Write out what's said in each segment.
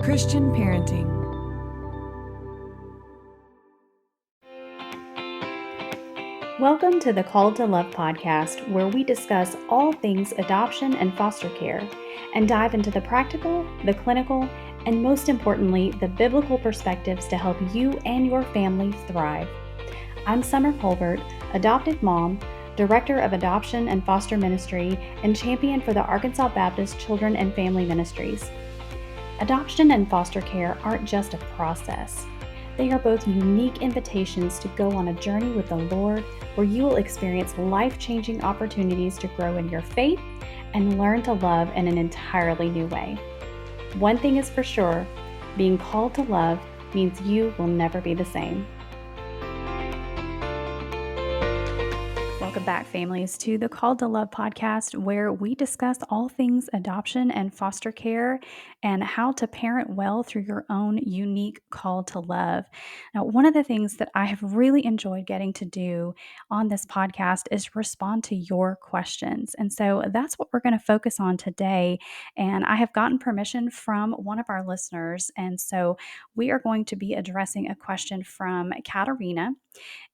Christian parenting. Welcome to the Called to Love podcast, where we discuss all things adoption and foster care and dive into the practical, the clinical, and most importantly, the biblical perspectives to help you and your family thrive. I'm Summer Colbert, adopted mom, director of adoption and foster ministry, and champion for the Arkansas Baptist Children and Family Ministries. Adoption and foster care aren't just a process. They are both unique invitations to go on a journey with the Lord, where you will experience life-changing opportunities to grow in your faith and learn to love in an entirely new way. One thing is for sure, being called to love means you will never be the same. Welcome back, families, to the Called to Love podcast, where we discuss all things adoption and foster care and how to parent well through your own unique call to love. Now, one of the things that I have really enjoyed getting to do on this podcast is respond to your questions. And so that's what we're going to focus on today. And I have gotten permission from one of our listeners. And so we are going to be addressing a question from Katarina.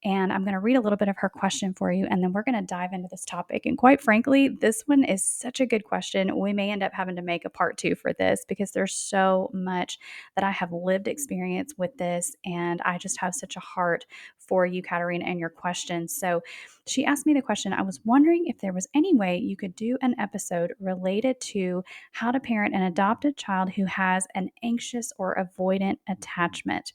And I'm going to read a little bit of her question for you, and then we're going to dive into this topic. And quite frankly, this one is such a good question. We may end up having to make a part 2 for this because there's so much that I have lived experience with this, and I just have such a heart for you, Katarina, and your question. So she asked me the question, I was wondering if there was any way you could do an episode related to how to parent an adopted child who has an anxious or avoidant attachment.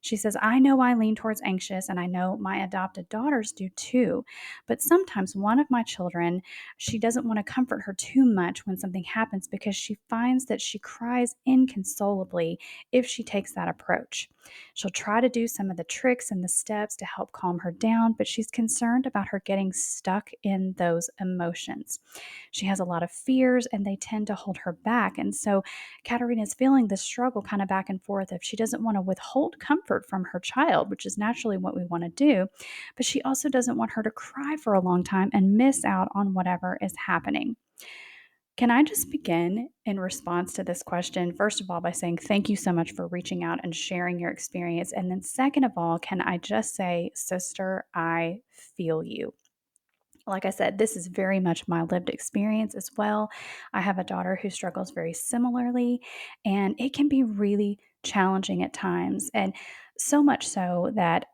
She says, I know I lean towards anxious, and I know my adopted daughters do too. But sometimes one of my children, she doesn't want to comfort her too much when something happens because she finds that she cries inconsolably if she takes that approach. She'll try to do some of the tricks and the steps to help calm her down, but she's concerned about her getting stuck in those emotions. She has a lot of fears, and they tend to hold her back. And so Katarina is feeling this struggle kind of back and forth if she doesn't want to withhold comfort from her child, which is naturally what we want to do, but she also doesn't want her to cry for a long time and miss out on whatever is happening. Can I just begin in response to this question, first of all, by saying thank you so much for reaching out and sharing your experience? And then second of all, can I just say, sister, I feel you. Like I said, this is very much my lived experience as well. I have a daughter who struggles very similarly, and it can be really challenging at times. And so much so that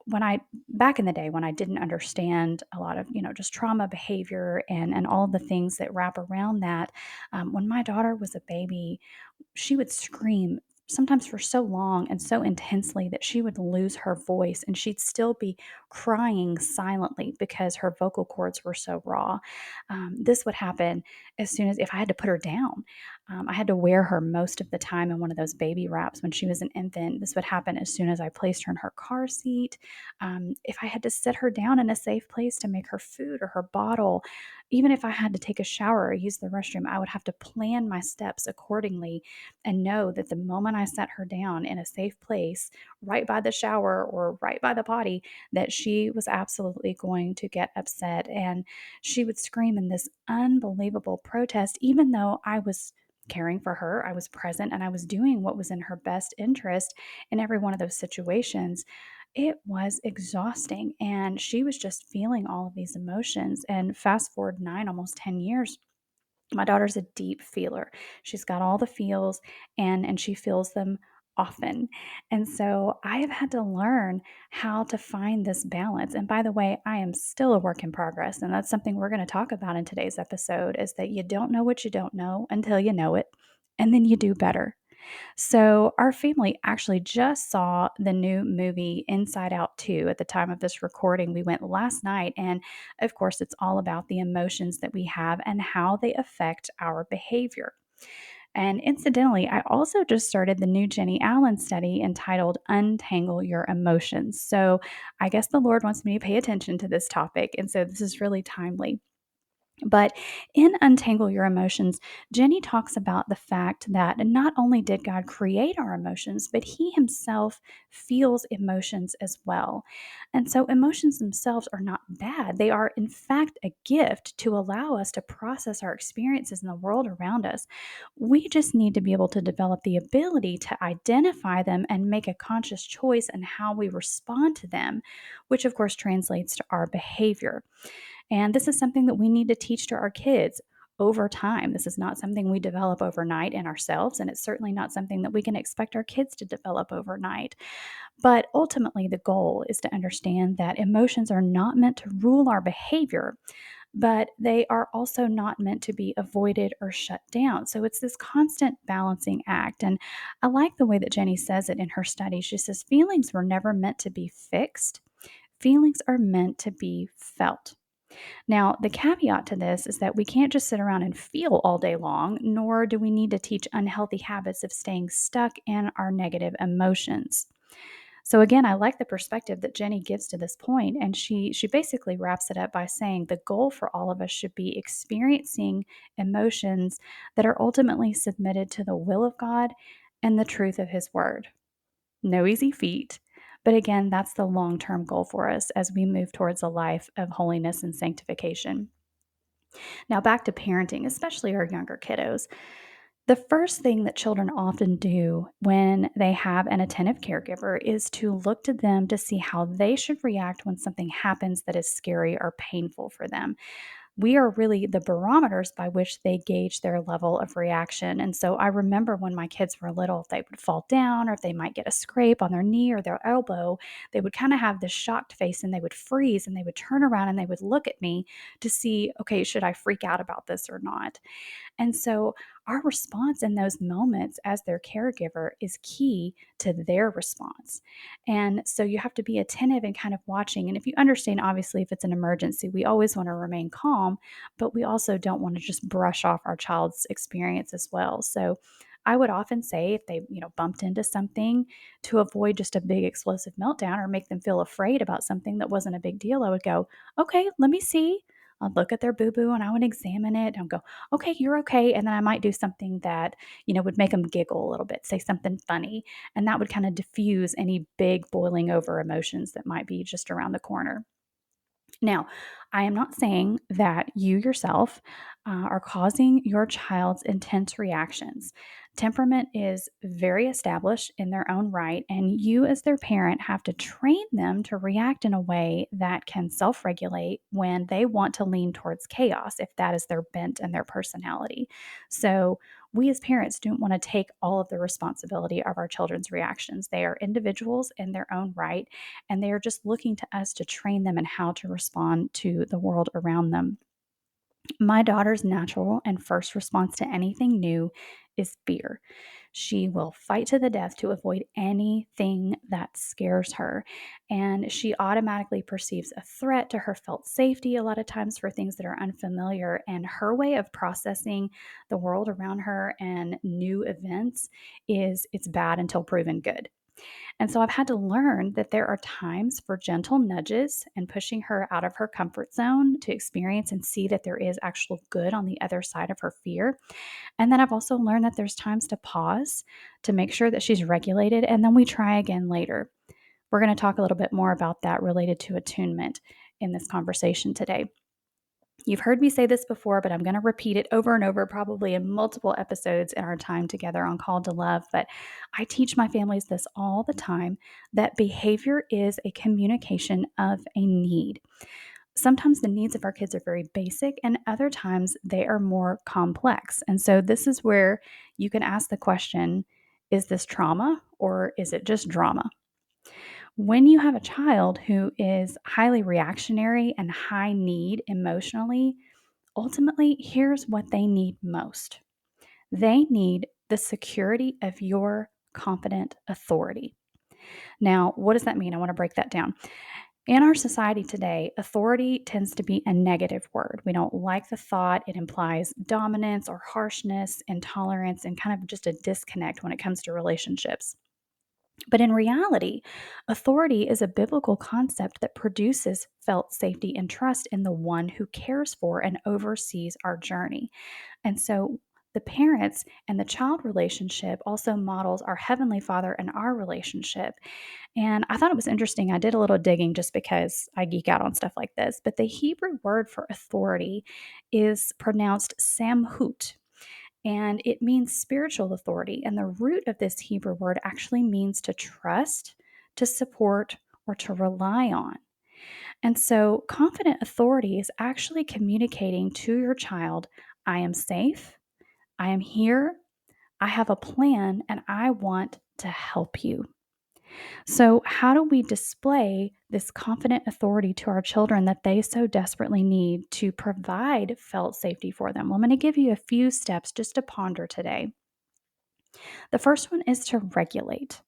back in the day when I didn't understand a lot of, just trauma behavior and all the things that wrap around that, when my daughter was a baby, she would scream sometimes for so long and so intensely that she would lose her voice, and she'd still be crying silently because her vocal cords were so raw. This would happen as soon as if I had to put her down. I had to wear her most of the time in one of those baby wraps when she was an infant. This would happen as soon as I placed her in her car seat. If I had to sit her down in a safe place to make her food or her bottle, even if I had to take a shower or use the restroom, I would have to plan my steps accordingly and know that the moment I set her down in a safe place, right by the shower or right by the potty, that she was absolutely going to get upset. And she would scream in this unbelievable protest, even though I was caring for her, I was present, and I was doing what was in her best interest in every one of those situations. It was exhausting, and she was just feeling all of these emotions. And fast forward 9, almost 10 years, my daughter's a deep feeler. She's got all the feels, and she feels them often. And so I have had to learn how to find this balance. And by the way, I am still a work in progress. And that's something we're going to talk about in today's episode, is that you don't know what you don't know until you know it, and then you do better. So, our family actually just saw the new movie Inside Out 2 at the time of this recording. We went last night, and of course, it's all about the emotions that we have and how they affect our behavior. And incidentally, I also just started the new Jenny Allen study entitled Untangle Your Emotions. So, I guess the Lord wants me to pay attention to this topic, and so this is really timely. But in Untangle Your Emotions, Jenny talks about the fact that not only did God create our emotions, but He Himself feels emotions as well. And so emotions themselves are not bad. They are, in fact, a gift to allow us to process our experiences in the world around us. We just need to be able to develop the ability to identify them and make a conscious choice in how we respond to them, which of course translates to our behavior. And this is something that we need to teach to our kids over time. This is not something we develop overnight in ourselves, and it's certainly not something that we can expect our kids to develop overnight. But ultimately, the goal is to understand that emotions are not meant to rule our behavior, but they are also not meant to be avoided or shut down. So it's this constant balancing act. And I like the way that Jenny says it in her study. She says, feelings were never meant to be fixed, feelings are meant to be felt. Now, the caveat to this is that we can't just sit around and feel all day long, nor do we need to teach unhealthy habits of staying stuck in our negative emotions. So again, I like the perspective that Jenny gives to this point, and she basically wraps it up by saying the goal for all of us should be experiencing emotions that are ultimately submitted to the will of God and the truth of his word. No easy feat, but again, that's the long-term goal for us as we move towards a life of holiness and sanctification. Now, back to parenting, especially our younger kiddos. The first thing that children often do when they have an attentive caregiver is to look to them to see how they should react when something happens that is scary or painful for them. We are really the barometers by which they gauge their level of reaction. And so I remember when my kids were little, if they would fall down or if they might get a scrape on their knee or their elbow, they would kind of have this shocked face and they would freeze and they would turn around and they would look at me to see, okay, should I freak out about this or not? And so our response in those moments as their caregiver is key to their response. And so you have to be attentive and kind of watching. And if you understand, obviously, if it's an emergency, we always want to remain calm, but we also don't want to just brush off our child's experience as well. So I would often say if they, bumped into something to avoid just a big explosive meltdown or make them feel afraid about something that wasn't a big deal, I would go, okay, let me see. I'd look at their boo boo and I would examine it and go, okay, you're okay. And then I might do something that, would make them giggle a little bit, say something funny. And that would kind of diffuse any big boiling over emotions that might be just around the corner. Now, I am not saying that you yourself are causing your child's intense reactions. Temperament is very established in their own right, and you, as their parent, have to train them to react in a way that can self regulate when they want to lean towards chaos, if that is their bent and their personality. So, we as parents don't want to take all of the responsibility of our children's reactions. They are individuals in their own right, and they are just looking to us to train them in how to respond to the world around them. My daughter's natural and first response to anything new is fear. She will fight to the death to avoid anything that scares her. And she automatically perceives a threat to her felt safety a lot of times for things that are unfamiliar. And her way of processing the world around her and new events is it's bad until proven good. And so I've had to learn that there are times for gentle nudges and pushing her out of her comfort zone to experience and see that there is actual good on the other side of her fear. And then I've also learned that there's times to pause to make sure that she's regulated, and then we try again later. We're going to talk a little bit more about that related to attunement in this conversation today. You've heard me say this before, but I'm going to repeat it over and over, probably in multiple episodes in our time together on Called to Love. But I teach my families this all the time, that behavior is a communication of a need. Sometimes the needs of our kids are very basic, and other times they are more complex. And so this is where you can ask the question, is this trauma or is it just drama? When you have a child who is highly reactionary and high need emotionally, ultimately, here's what they need most. They need the security of your confident authority. Now, what does that mean? I want to break that down. In our society today, authority tends to be a negative word. We don't like the thought. It implies dominance or harshness, intolerance, and kind of just a disconnect when it comes to relationships. But in reality, authority is a biblical concept that produces felt safety and trust in the one who cares for and oversees our journey. And so the parents and the child relationship also models our Heavenly Father and our relationship. And I thought it was interesting. I did a little digging just because I geek out on stuff like this. But the Hebrew word for authority is pronounced samhut, and it means spiritual authority. And the root of this Hebrew word actually means to trust, to support, or to rely on. And so, confident authority is actually communicating to your child, I am safe, I am here, I have a plan, and I want to help you. So, how do we display this confident authority to our children that they so desperately need to provide felt safety for them? Well, I'm going to give you a few steps just to ponder today. The first one is to regulate.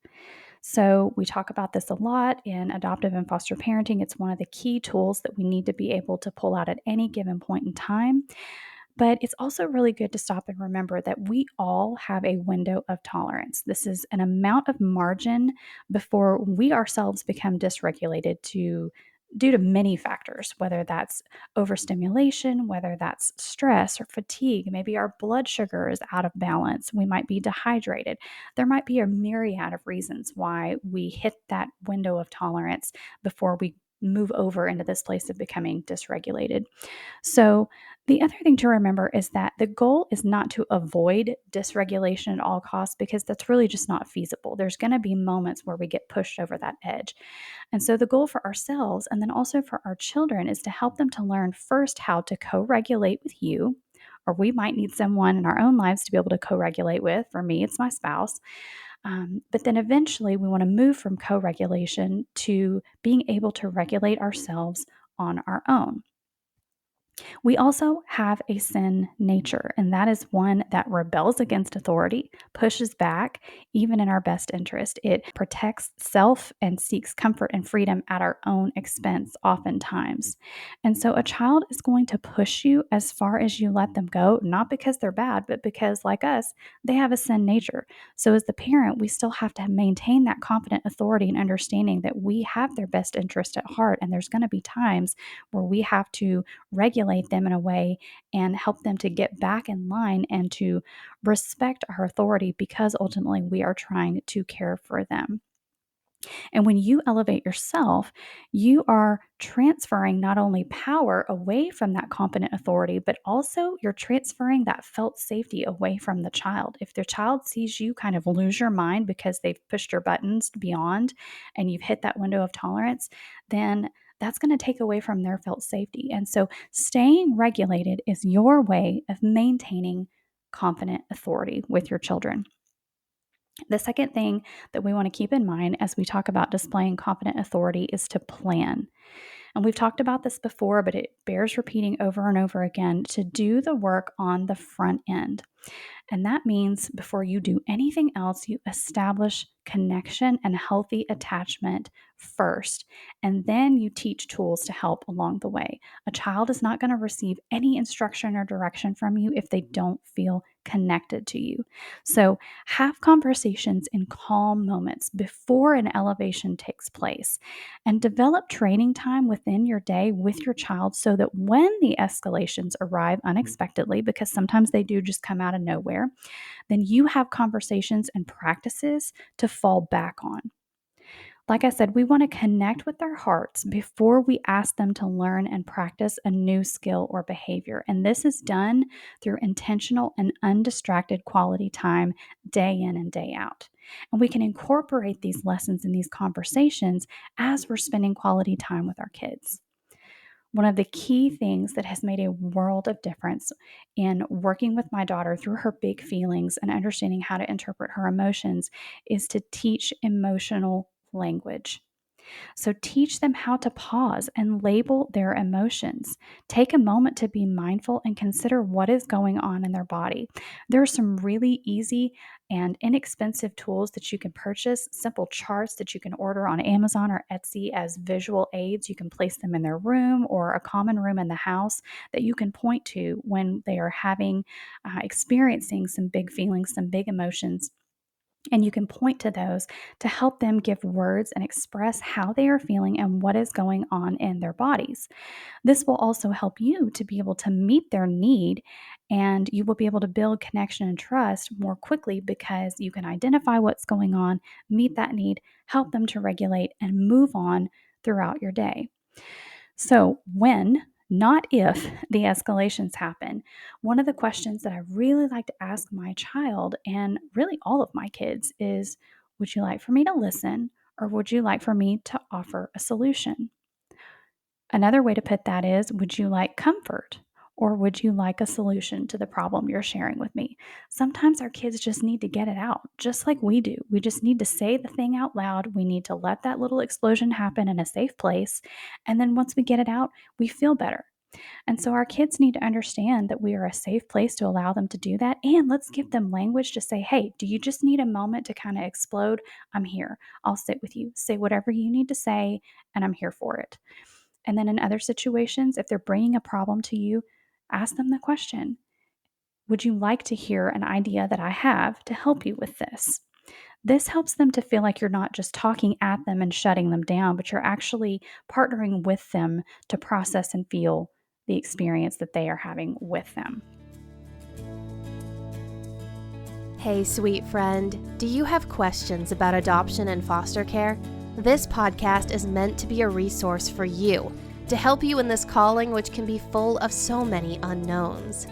So, we talk about this a lot in adoptive and foster parenting. It's one of the key tools that we need to be able to pull out at any given point in time. But it's also really good to stop and remember that we all have a window of tolerance. This is an amount of margin before we ourselves become dysregulated due to many factors, whether that's overstimulation, whether that's stress or fatigue, maybe our blood sugar is out of balance, we might be dehydrated. There might be a myriad of reasons why we hit that window of tolerance before we move over into this place of becoming dysregulated. So, the other thing to remember is that the goal is not to avoid dysregulation at all costs because that's really just not feasible. There's going to be moments where we get pushed over that edge. And so, the goal for ourselves and then also for our children is to help them to learn first how to co regulate with you. Or we might need someone in our own lives to be able to co regulate with. For me, it's my spouse. But then eventually, we want to move from co regulation to being able to regulate ourselves on our own. We also have a sin nature, and that is one that rebels against authority, pushes back, even in our best interest. It protects self and seeks comfort and freedom at our own expense, oftentimes. And so a child is going to push you as far as you let them go, not because they're bad, but because, like us, they have a sin nature. So as the parent, we still have to maintain that confident authority and understanding that we have their best interest at heart. And there's going to be times where we have to regulate them in a way and help them to get back in line and to respect our authority because ultimately we are trying to care for them. And when you elevate yourself, you are transferring not only power away from that competent authority, but also you're transferring that felt safety away from the child. If the child sees you kind of lose your mind because they've pushed your buttons beyond and you've hit that window of tolerance, then that's going to take away from their felt safety. And so staying regulated is your way of maintaining confident authority with your children. The second thing that we want to keep in mind as we talk about displaying confident authority is to plan. And we've talked about this before, but it bears repeating over and over again to do the work on the front end. And that means before you do anything else, you establish connection and healthy attachment first. And then you teach tools to help along the way. A child is not going to receive any instruction or direction from you if they don't feel connected to you. So have conversations in calm moments before an elevation takes place and develop training time within your day with your child so that when the escalations arrive unexpectedly, because sometimes they do just come out of nowhere, then you have conversations and practices to fall back on. Like I said, we want to connect with their hearts before we ask them to learn and practice a new skill or behavior. And this is done through intentional and undistracted quality time day in and day out. And we can incorporate these lessons in these conversations as we're spending quality time with our kids. One of the key things that has made a world of difference in working with my daughter through her big feelings and understanding how to interpret her emotions is to teach emotional language. So teach them how to pause and label their emotions. Take a moment to be mindful and consider what is going on in their body. There are some really easy and inexpensive tools that you can purchase, simple charts that you can order on Amazon or Etsy as visual aids. You can place them in their room or a common room in the house that you can point to when they are experiencing some big feelings, some big emotions. And you can point to those to help them give words and express how they are feeling and what is going on in their bodies. This will also help you to be able to meet their need, and you will be able to build connection and trust more quickly because you can identify what's going on, meet that need, help them to regulate, and move on throughout your day. So, when, not if, the escalations happen, one of the questions that I really like to ask my child and really all of my kids is, would you like for me to listen, or would you like for me to offer a solution? Another way to put that is, would you like comfort, or would you like a solution to the problem you're sharing with me? Sometimes our kids just need to get it out, just like we do. We just need to say the thing out loud. We need to let that little explosion happen in a safe place. And then once we get it out, we feel better. And so our kids need to understand that we are a safe place to allow them to do that. And let's give them language to say, hey, do you just need a moment to kind of explode? I'm here. I'll sit with you. Say whatever you need to say, and I'm here for it. And then in other situations, if they're bringing a problem to you, ask them the question, would you like to hear an idea that I have to help you with this? This helps them to feel like you're not just talking at them and shutting them down, but you're actually partnering with them to process and feel the experience that they are having with them. Hey, sweet friend, do you have questions about adoption and foster care? This podcast is meant to be a resource for you, to help you in this calling which can be full of so many unknowns.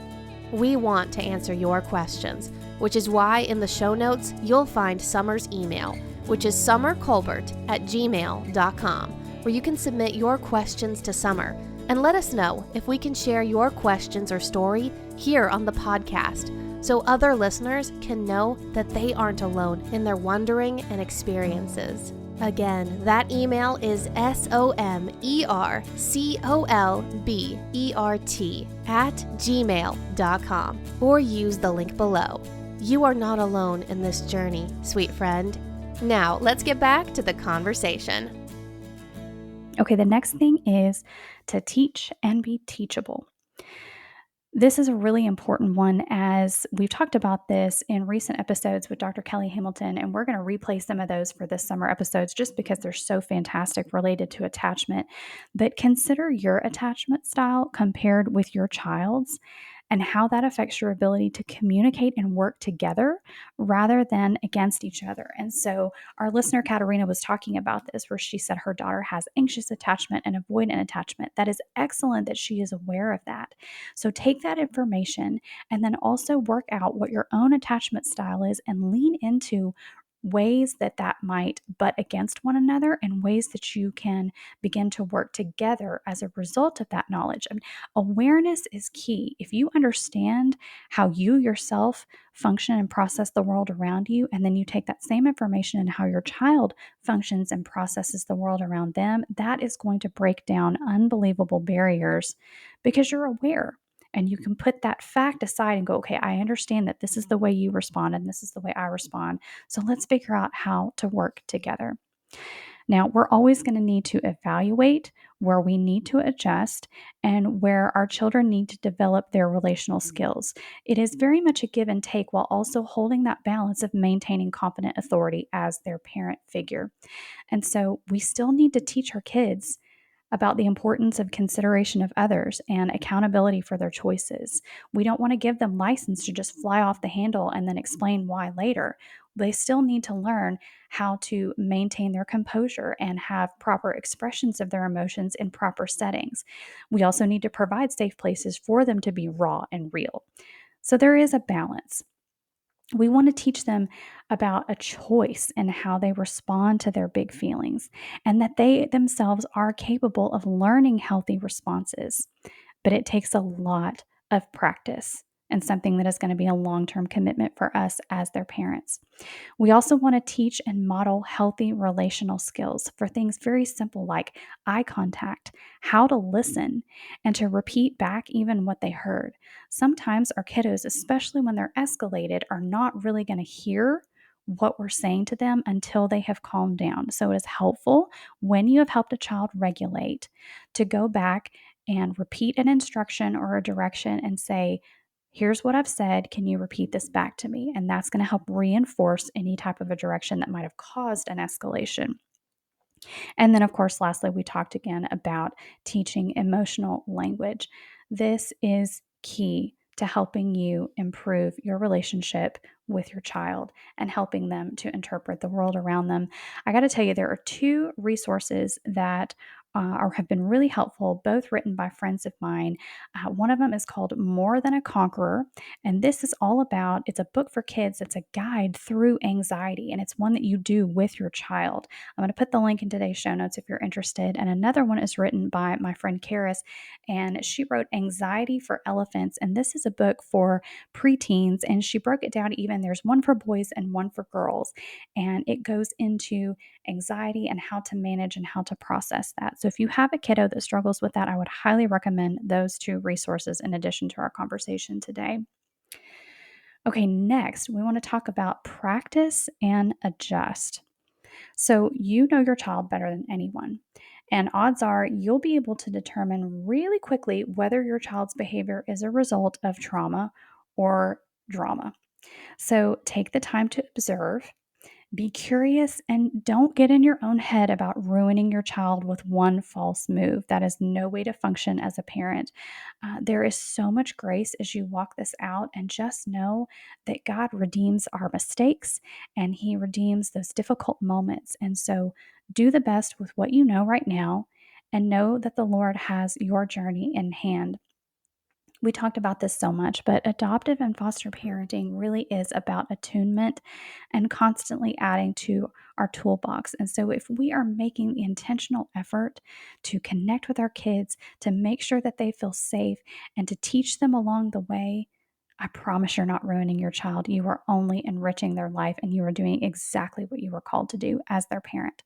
We want to answer your questions, which is why in the show notes you'll find Summer's email, which is summercolbert@gmail.com, where you can submit your questions to Summer and let us know if we can share your questions or story here on the podcast, so other listeners can know that they aren't alone in their wondering and experiences. Again, that email is SOMERCOLBERT@gmail.com, or use the link below. You are not alone in this journey, sweet friend. Now, let's get back to the conversation. Okay, the next thing is to teach and be teachable. This is a really important one, as we've talked about this in recent episodes with Dr. Kelly Hamilton, and we're going to replay some of those for this summer episodes just because they're so fantastic related to attachment. But consider your attachment style compared with your child's and how that affects your ability to communicate and work together rather than against each other. And so our listener Katerina was talking about this, where she said her daughter has anxious attachment and avoidant attachment. That is excellent that she is aware of that. So take that information and then also work out what your own attachment style is and lean into ways that that might butt against one another and ways that you can begin to work together as a result of that knowledge. I mean, awareness is key. If you understand how you yourself function and process the world around you, and then you take that same information and how your child functions and processes the world around them, that is going to break down unbelievable barriers because you're aware. And you can put that fact aside and go, okay, I understand that this is the way you respond and this is the way I respond. So let's figure out how to work together. Now, we're always going to need to evaluate where we need to adjust and where our children need to develop their relational skills. It is very much a give and take while also holding that balance of maintaining competent authority as their parent figure. And so we still need to teach our kids about the importance of consideration of others and accountability for their choices. We don't want to give them license to just fly off the handle and then explain why later. They still need to learn how to maintain their composure and have proper expressions of their emotions in proper settings. We also need to provide safe places for them to be raw and real. So there is a balance. We want to teach them about a choice and how they respond to their big feelings, and that they themselves are capable of learning healthy responses. But it takes a lot of practice and something that is going to be a long-term commitment for us as their parents. We also want to teach and model healthy relational skills for things very simple like eye contact, how to listen, and to repeat back even what they heard. Sometimes our kiddos, especially when they're escalated, are not really going to hear what we're saying to them until they have calmed down. So it is helpful when you have helped a child regulate to go back and repeat an instruction or a direction and say, Here's what I've said. Can you repeat this back to me? And that's going to help reinforce any type of a direction that might have caused an escalation. And then, of course, lastly, we talked again about teaching emotional language. This is key to helping you improve your relationship with your child and helping them to interpret the world around them. I got to tell you, there are two resources that have been really helpful, both written by friends of mine. One of them is called More Than a Conqueror. And this is all about, it's a book for kids. It's a guide through anxiety, and it's one that you do with your child. I'm going to put the link in today's show notes if you're interested. And another one is written by my friend Karis, and she wrote Anxiety for Elephants. And this is a book for preteens, and she broke it down even. There's one for boys and one for girls. And it goes into anxiety and how to manage and how to process that. So if you have a kiddo that struggles with that, I would highly recommend those two resources in addition to our conversation today. Okay, next, we want to talk about practice and adjust. So, you know your child better than anyone. And odds are you'll be able to determine really quickly whether your child's behavior is a result of trauma or drama. So, take the time to observe, be curious, and don't get in your own head about ruining your child with one false move. That is no way to function as a parent. There is so much grace as you walk this out, and just know that God redeems our mistakes and He redeems those difficult moments. And so, do the best with what you know right now, and know that the Lord has your journey in hand. We talked about this so much, but adoptive and foster parenting really is about attunement and constantly adding to our toolbox. And so, if we are making the intentional effort to connect with our kids, to make sure that they feel safe, and to teach them along the way, I promise you're not ruining your child. You are only enriching their life, and you are doing exactly what you were called to do as their parent.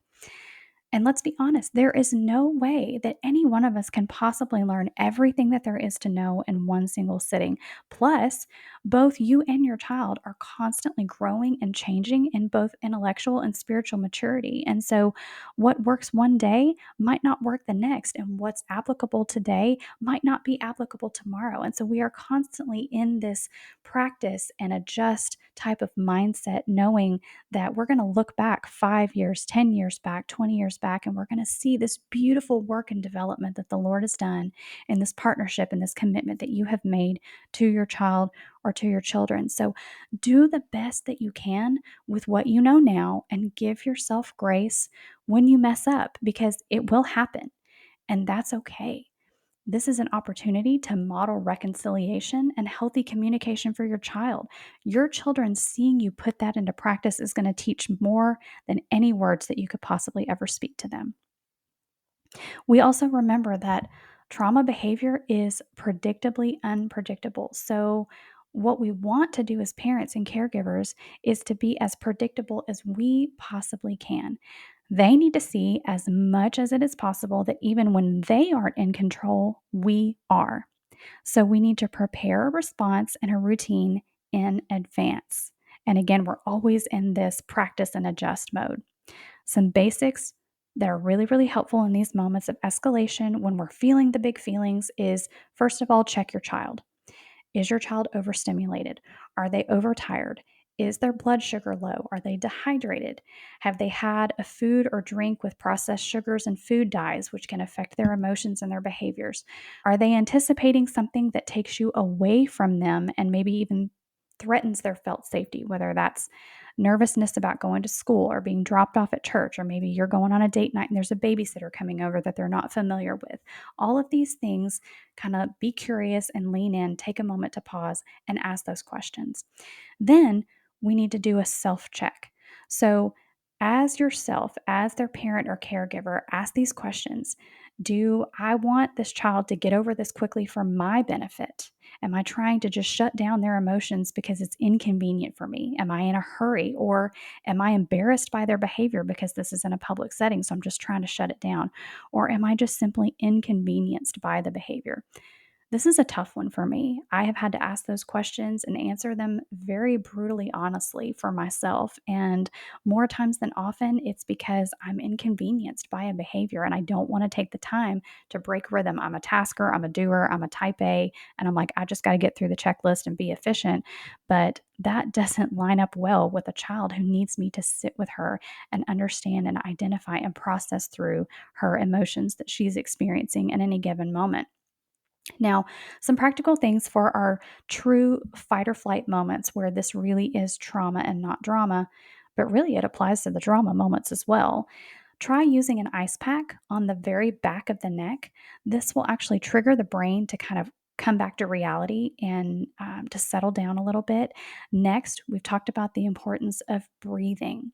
And let's be honest, there is no way that any one of us can possibly learn everything that there is to know in one single sitting. Plus, both you and your child are constantly growing and changing in both intellectual and spiritual maturity. And so, what works one day might not work the next, and what's applicable today might not be applicable tomorrow. And so, we are constantly in this practice and adjust type of mindset, knowing that we're going to look back 5 years, 10 years back, 20 years back, and we're going to see this beautiful work and development that the Lord has done in this partnership and this commitment that you have made to your child or to your children. So do the best that you can with what you know now, and give yourself grace when you mess up, because it will happen, and that's okay. This is an opportunity to model reconciliation and healthy communication for your child. Your children seeing you put that into practice is going to teach more than any words that you could possibly ever speak to them. We also remember that trauma behavior is predictably unpredictable. So, what we want to do as parents and caregivers is to be as predictable as we possibly can. They need to see as much as it is possible that even when they aren't in control, we are. So we need to prepare a response and a routine in advance. And again, we're always in this practice and adjust mode. Some basics that are really, really helpful in these moments of escalation when we're feeling the big feelings is, first of all, check your child. Is your child overstimulated? Are they overtired? Is their blood sugar low? Are they dehydrated? Have they had a food or drink with processed sugars and food dyes, which can affect their emotions and their behaviors? Are they anticipating something that takes you away from them and maybe even threatens their felt safety, whether that's nervousness about going to school or being dropped off at church, or maybe you're going on a date night and there's a babysitter coming over that they're not familiar with. All of these things, kind of be curious and lean in, take a moment to pause and ask those questions. Then we need to do a self check. So, as yourself, as their parent or caregiver, ask these questions. Do I want this child to get over this quickly for my benefit? Am I trying to just shut down their emotions because it's inconvenient for me? Am I in a hurry, or am I embarrassed by their behavior because this is in a public setting, so I'm just trying to shut it down? Or am I just simply inconvenienced by the behavior? This is a tough one for me. I have had to ask those questions and answer them very brutally honestly for myself. And more times than often, it's because I'm inconvenienced by a behavior and I don't want to take the time to break rhythm. I'm a tasker, I'm a doer, I'm a type A, and I'm like, I just got to get through the checklist and be efficient. But that doesn't line up well with a child who needs me to sit with her and understand and identify and process through her emotions that she's experiencing at any given moment. Now, some practical things for our true fight or flight moments where this really is trauma and not drama, but really it applies to the drama moments as well. Try using an ice pack on the very back of the neck. This will actually trigger the brain to kind of come back to reality and to settle down a little bit. Next, we've talked about the importance of breathing.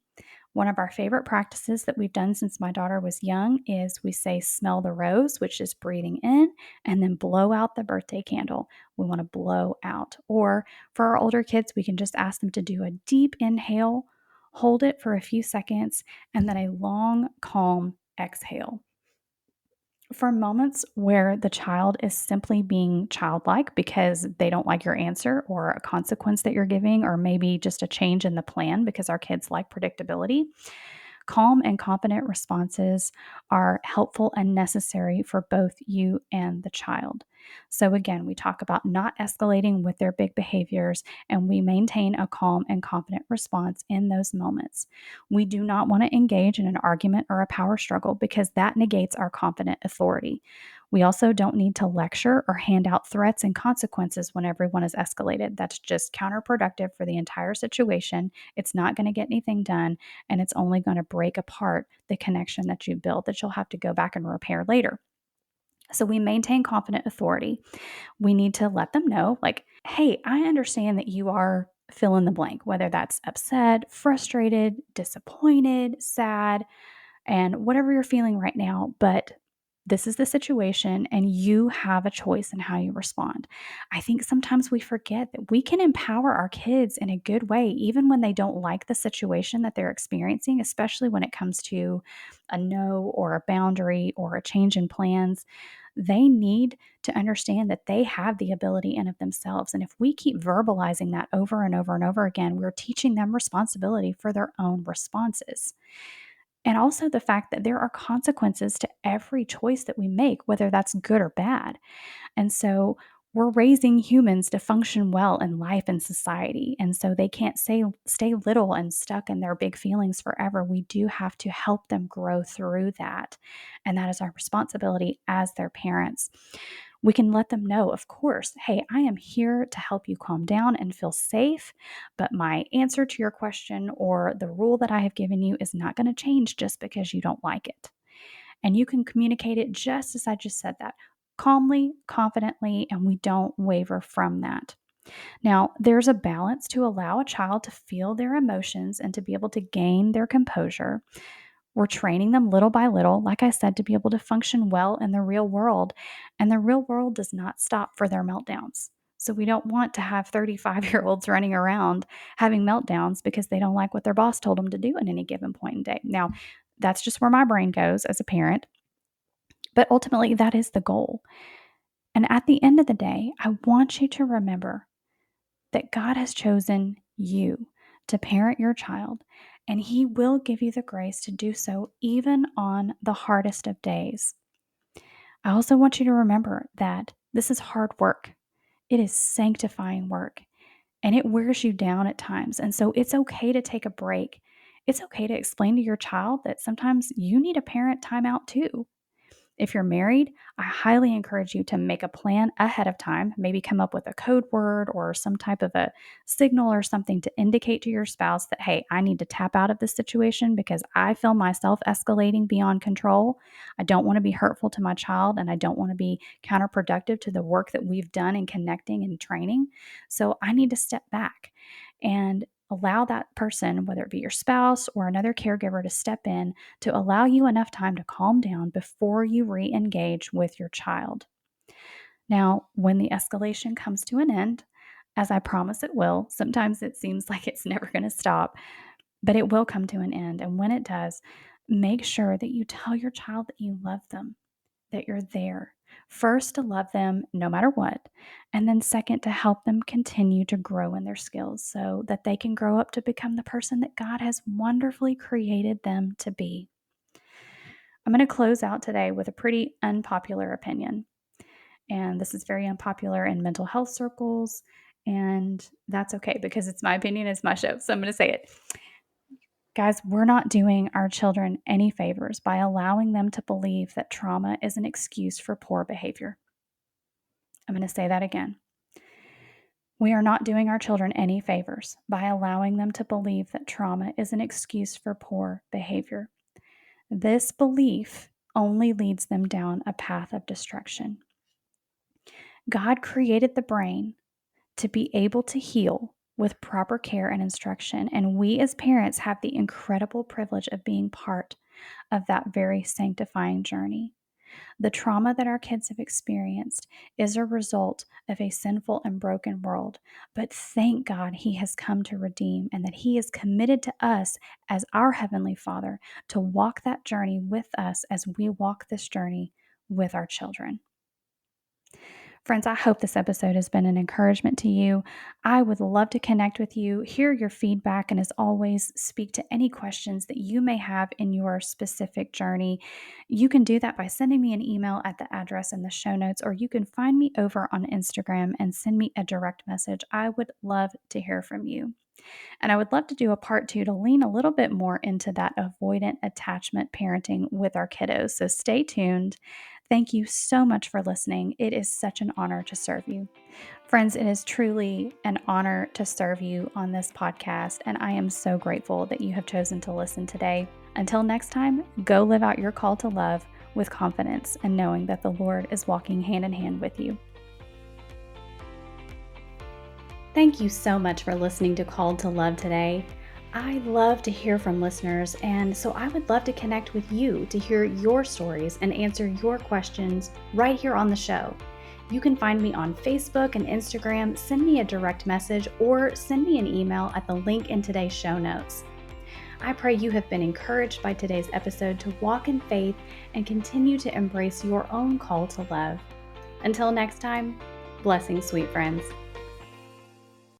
One of our favorite practices that we've done since my daughter was young is we say smell the rose, which is breathing in, and then blow out the birthday candle. We want to blow out. Or for our older kids, we can just ask them to do a deep inhale, hold it for a few seconds, and then a long, calm exhale. For moments where the child is simply being childlike because they don't like your answer or a consequence that you're giving, or maybe just a change in the plan because our kids like predictability, calm and confident responses are helpful and necessary for both you and the child. So, again, we talk about not escalating with their big behaviors, and we maintain a calm and confident response in those moments. We do not want to engage in an argument or a power struggle because that negates our confident authority. We also don't need to lecture or hand out threats and consequences when everyone is escalated. That's just counterproductive for the entire situation. It's not going to get anything done, and it's only going to break apart the connection that you built that you'll have to go back and repair later. So we maintain confident authority. We need to let them know, like, hey, I understand that you are fill in the blank, whether that's upset, frustrated, disappointed, sad, and whatever you're feeling right now, but this is the situation and you have a choice in how you respond. I think sometimes we forget that we can empower our kids in a good way, even when they don't like the situation that they're experiencing, especially when it comes to a no or a boundary or a change in plans. They need to understand that they have the ability in of themselves. And if we keep verbalizing that over and over and over again, we're teaching them responsibility for their own responses. And also the fact that there are consequences to every choice that we make, whether that's good or bad. And so we're raising humans to function well in life and society. And so they can't stay little and stuck in their big feelings forever. We do have to help them grow through that. And that is our responsibility as their parents. We can let them know, of course, hey, I am here to help you calm down and feel safe, but my answer to your question or the rule that I have given you is not going to change just because you don't like it. And you can communicate it just as I just said that, calmly, confidently, and we don't waver from that. Now, there's a balance to allow a child to feel their emotions and to be able to gain their composure. We're training them little by little, like I said, to be able to function well in the real world. And the real world does not stop for their meltdowns. So we don't want to have 35-year-olds running around having meltdowns because they don't like what their boss told them to do at any given point in day. Now, that's just where my brain goes as a parent. But ultimately, that is the goal. And at the end of the day, I want you to remember that God has chosen you to parent your child, and He will give you the grace to do so even on the hardest of days. I also want you to remember that this is hard work. It is sanctifying work, and it wears you down at times. And so it's okay to take a break. It's okay to explain to your child that sometimes you need a parent timeout too. If you're married, I highly encourage you to make a plan ahead of time, maybe come up with a code word or some type of a signal or something to indicate to your spouse that, hey, I need to tap out of this situation because I feel myself escalating beyond control. I don't want to be hurtful to my child and I don't want to be counterproductive to the work that we've done in connecting and training. So I need to step back and allow that person, whether it be your spouse or another caregiver, to step in to allow you enough time to calm down before you re engage with your child. Now, when the escalation comes to an end, as I promise it will, sometimes it seems like it's never going to stop, but it will come to an end. And when it does, make sure that you tell your child that you love them, that you're there First, to love them no matter what, and then second, to help them continue to grow in their skills so that they can grow up to become the person that God has wonderfully created them to be. I'm going to close out today with a pretty unpopular opinion. And this is very unpopular in mental health circles. And that's okay because it's my opinion, it's my show. So I'm going to say it. Guys, we're not doing our children any favors by allowing them to believe that trauma is an excuse for poor behavior. I'm going to say that again. We are not doing our children any favors by allowing them to believe that trauma is an excuse for poor behavior. This belief only leads them down a path of destruction. God created the brain to be able to heal with proper care and instruction, and we as parents have the incredible privilege of being part of that very sanctifying journey. The trauma that our kids have experienced is a result of a sinful and broken world, but thank God He has come to redeem and that He is committed to us as our Heavenly Father to walk that journey with us as we walk this journey with our children. Friends, I hope this episode has been an encouragement to you. I would love to connect with you, hear your feedback, and as always, speak to any questions that you may have in your specific journey. You can do that by sending me an email at the address in the show notes, or you can find me over on Instagram and send me a direct message. I would love to hear from you. And I would love to do a part 2 to lean a little bit more into that avoidant attachment parenting with our kiddos. So stay tuned. Thank you so much for listening. It is such an honor to serve you. Friends, it is truly an honor to serve you on this podcast, and I am so grateful that you have chosen to listen today. Until next time, go live out your call to love with confidence and knowing that the Lord is walking hand in hand with you. Thank you so much for listening to Called to Love today. I love to hear from listeners, and so I would love to connect with you to hear your stories and answer your questions right here on the show. You can find me on Facebook and Instagram, send me a direct message, or send me an email at the link in today's show notes. I pray you have been encouraged by today's episode to walk in faith and continue to embrace your own call to love. Until next time, blessings, sweet friends.